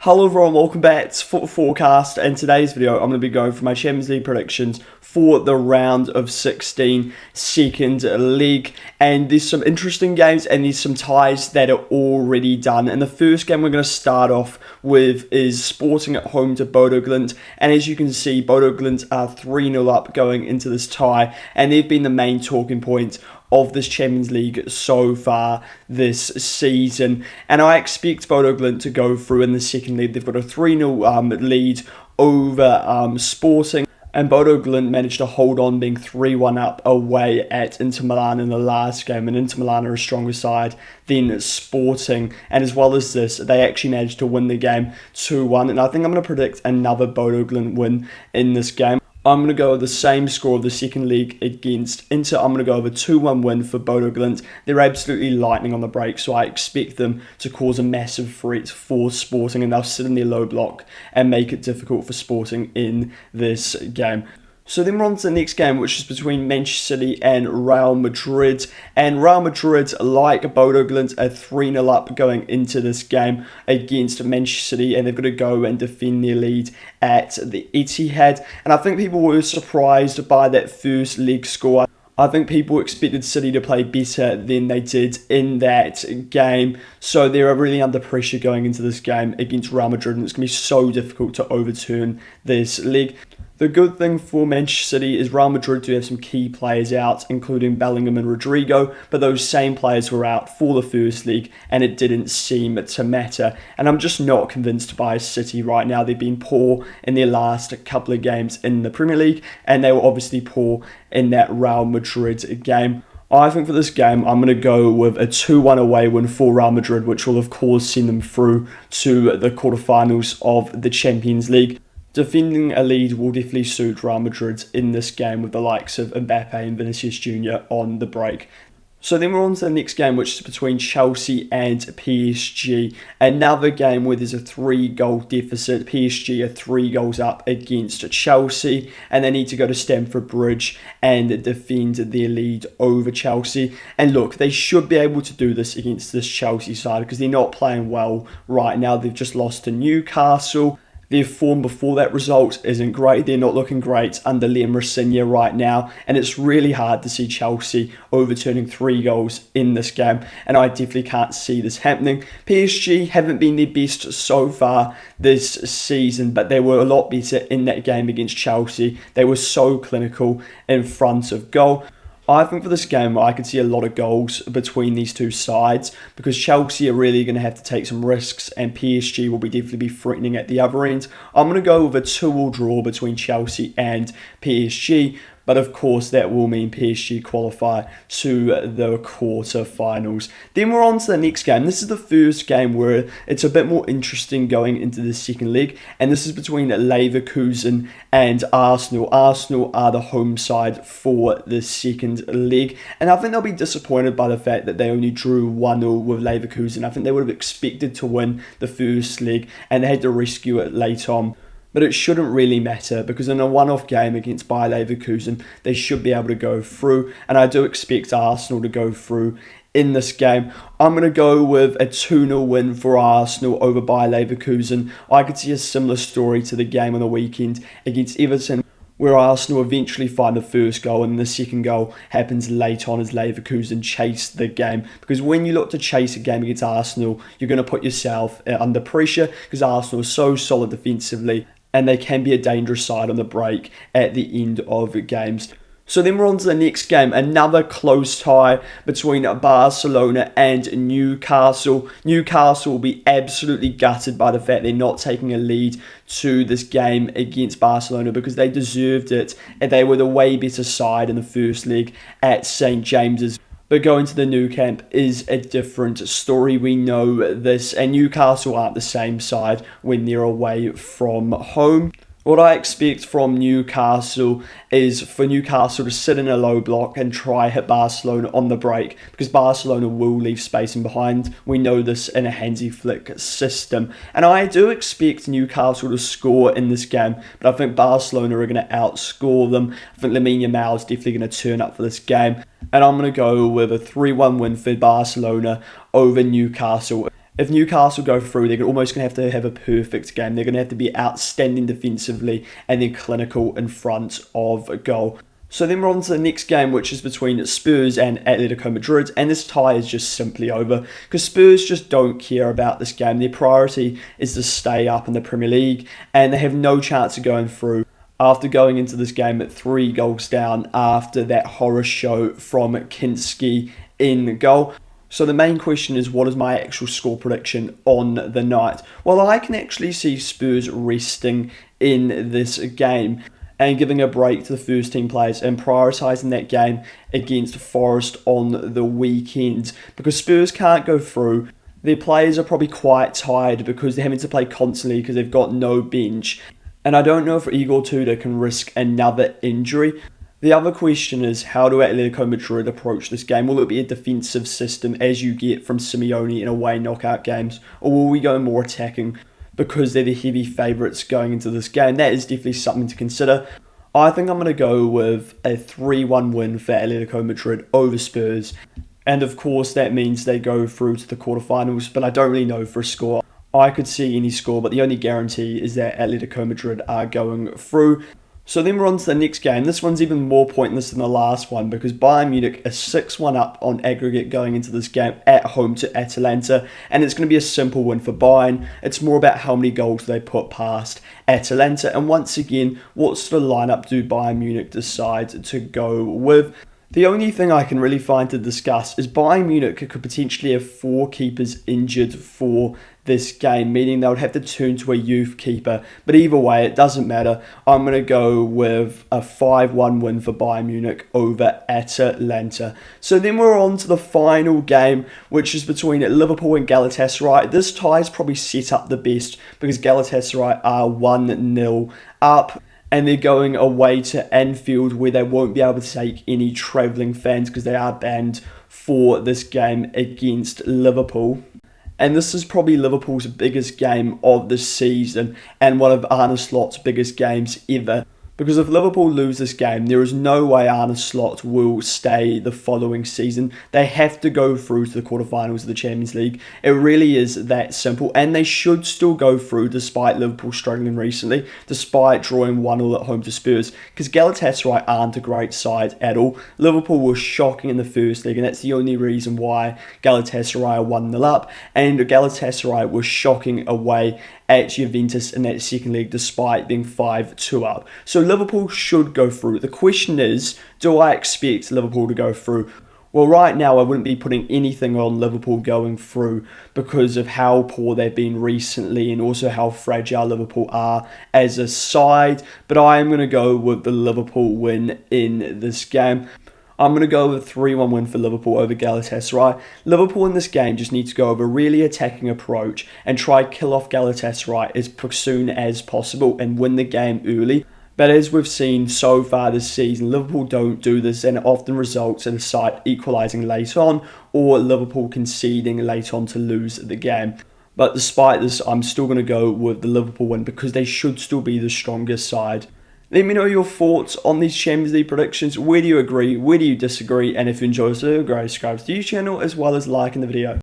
Hello everyone, welcome back to Foot Forecast. In today's video, I'm going to be going through my Champions League predictions for the round of 16 second leg. And there's some interesting games and there's some ties that are already done. And the first game we're going to start off with is Sporting at home to Bodo Glimt. And as you can see, Bodo Glimt are 3-0 up going into this tie. And they've been the main talking point of this Champions League so far this season. And I expect Bodo Glimt to go through in the second leg. They've got a 3-0 lead over Sporting. And Bodo Glimt managed to hold on, being 3-1 up away at Inter Milan in the last game. And Inter Milan are a stronger side than Sporting. And as well as this, they actually managed to win the game 2-1. And I think I'm going to predict another Bodo Glimt win in this game. I'm going to go with the same score of the second leg against Inter. I'm going to go with a 2-1 win for Bodo Glimt. They're absolutely lightning on the break, so I expect them to cause a massive threat for Sporting, and they'll sit in their low block and make it difficult for Sporting in this game. So then we're on to the next game, which is between Manchester City and Real Madrid. And Real Madrid, like Bodo Glimt, are 3-0 up going into this game against Manchester City. And they've got to go and defend their lead at the Etihad. And I think people were surprised by that first leg score. I think people expected City to play better than they did in that game. So they're really under pressure going into this game against Real Madrid. And it's going to be so difficult to overturn this leg. The good thing for Manchester City is Real Madrid do have some key players out, including Bellingham and Rodrigo, but those same players were out for the first leg, and it didn't seem to matter. And I'm just not convinced by City right now. They've been poor in their last couple of games in the Premier League, and they were obviously poor in that Real Madrid game. I think for this game, I'm going to go with a 2-1 away win for Real Madrid, which will of course send them through to the quarterfinals of the Champions League. Defending a lead will definitely suit Real Madrid in this game with the likes of Mbappe and Vinicius Jr. on the break. So then we're on to the next game, which is between Chelsea and PSG. Another game where there's a 3-goal deficit. PSG are 3 goals up against Chelsea, and they need to go to Stamford Bridge and defend their lead over Chelsea. And look, they should be able to do this against this Chelsea side because they're not playing well right now. They've just lost to Newcastle. Their form before that result isn't great. They're not looking great under Liam Rosinha right now. And it's really hard to see Chelsea overturning 3 goals in this game. And I definitely can't see this happening. PSG haven't been their best so far this season, but they were a lot better in that game against Chelsea. They were so clinical in front of goal. I think for this game, I could see a lot of goals between these two sides because Chelsea are really going to have to take some risks and PSG will definitely be threatening at the other end. I'm going to go with a 2-2 draw between Chelsea and PSG. But of course, that will mean PSG qualify to the quarterfinals. Then we're on to the next game. This is the first game where it's a bit more interesting going into the second leg. And this is between Leverkusen and Arsenal. Arsenal are the home side for the second leg. And I think they'll be disappointed by the fact that they only drew 1-0 with Leverkusen. I think they would have expected to win the first leg and they had to rescue it late on. But it shouldn't really matter because in a one-off game against Bayer Leverkusen, they should be able to go through. And I do expect Arsenal to go through in this game. I'm going to go with a 2-0 win for Arsenal over Bayer Leverkusen. I could see a similar story to the game on the weekend against Everton, where Arsenal eventually find the first goal and the second goal happens late on as Leverkusen chase the game. Because when you look to chase a game against Arsenal, you're going to put yourself under pressure because Arsenal is so solid defensively and they can be a dangerous side on the break at the end of games. So then we're on to the next game, another close tie between Barcelona and Newcastle. Newcastle will be absolutely gutted by the fact they're not taking a lead to this game against Barcelona because they deserved it and they were the way better side in the first leg at St. James's. But going to the Nou Camp is a different story. We know this, and Newcastle aren't the same side when they're away from home. What I expect from Newcastle is for Newcastle to sit in a low block and try hit Barcelona on the break because Barcelona will leave spacing behind. We know this in a Hansi Flick system. And I do expect Newcastle to score in this game, but I think Barcelona are going to outscore them. I think Lamine Yamal is definitely going to turn up for this game. And I'm going to go with a 3-1 win for Barcelona over Newcastle. If Newcastle go through, they're almost going to have a perfect game. They're going to have to be outstanding defensively and then clinical in front of a goal. So then we're on to the next game, which is between Spurs and Atletico Madrid, and this tie is just simply over because Spurs just don't care about this game. Their priority is to stay up in the Premier League, and they have no chance of going through after going into this game at 3 goals down after that horror show from Kinski in goal. So the main question is, what is my actual score prediction on the night? Well, I can actually see Spurs resting in this game and giving a break to the first team players and prioritising that game against Forest on the weekend. Because Spurs can't go through, their players are probably quite tired because they're having to play constantly because they've got no bench. And I don't know if Igor Tudor can risk another injury. The other question is, how do Atletico Madrid approach this game? Will it be a defensive system as you get from Simeone in away knockout games? Or will we go more attacking because they're the heavy favourites going into this game? That is definitely something to consider. I think I'm going to go with a 3-1 win for Atletico Madrid over Spurs. And of course, that means they go through to the quarterfinals, but I don't really know for a score. I could see any score, but the only guarantee is that Atletico Madrid are going through. So then we're on to the next game. This one's even more pointless than the last one because Bayern Munich are 6-1 up on aggregate going into this game at home to Atalanta, and it's going to be a simple win for Bayern. It's more about how many goals they put past Atalanta, and once again, what sort of lineup do Bayern Munich decide to go with? The only thing I can really find to discuss is Bayern Munich could potentially have 4 keepers injured for this game, meaning they would have to turn to a youth keeper. But either way, it doesn't matter. I'm going to go with a 5-1 win for Bayern Munich over Atalanta. So then we're on to the final game, which is between Liverpool and Galatasaray. This tie is probably set up the best because Galatasaray are 1-0 up, and they're going away to Anfield where they won't be able to take any travelling fans because they are banned for this game against Liverpool. And this is probably Liverpool's biggest game of the season and one of Arne Slot's biggest games ever. Because if Liverpool lose this game, there is no way Arne Slot will stay the following season. They have to go through to the quarterfinals of the Champions League. It really is that simple. And they should still go through despite Liverpool struggling recently, despite drawing 1-0 at home to Spurs. Because Galatasaray aren't a great side at all. Liverpool was shocking in the first leg, and that's the only reason why Galatasaray are 1-0 up. And Galatasaray was shocking away at Juventus in that second leg despite being 5-2 up. So Liverpool should go through. The question is, do I expect Liverpool to go through? Well, right now I wouldn't be putting anything on Liverpool going through because of how poor they've been recently and also how fragile Liverpool are as a side. But I am going to go with the Liverpool win in this game. I'm going to go with a 3-1 win for Liverpool over Galatasaray. Liverpool in this game just need to go with a really attacking approach and try kill off Galatasaray as soon as possible and win the game early. But as we've seen so far this season, Liverpool don't do this, and it often results in the side equalising late on or Liverpool conceding late on to lose the game. But despite this, I'm still going to go with the Liverpool win because they should still be the strongest side. Let me know your thoughts on these Champions League predictions. Where do you agree? Where do you disagree? And if you enjoy this video, go subscribe to the channel as well as liking the video.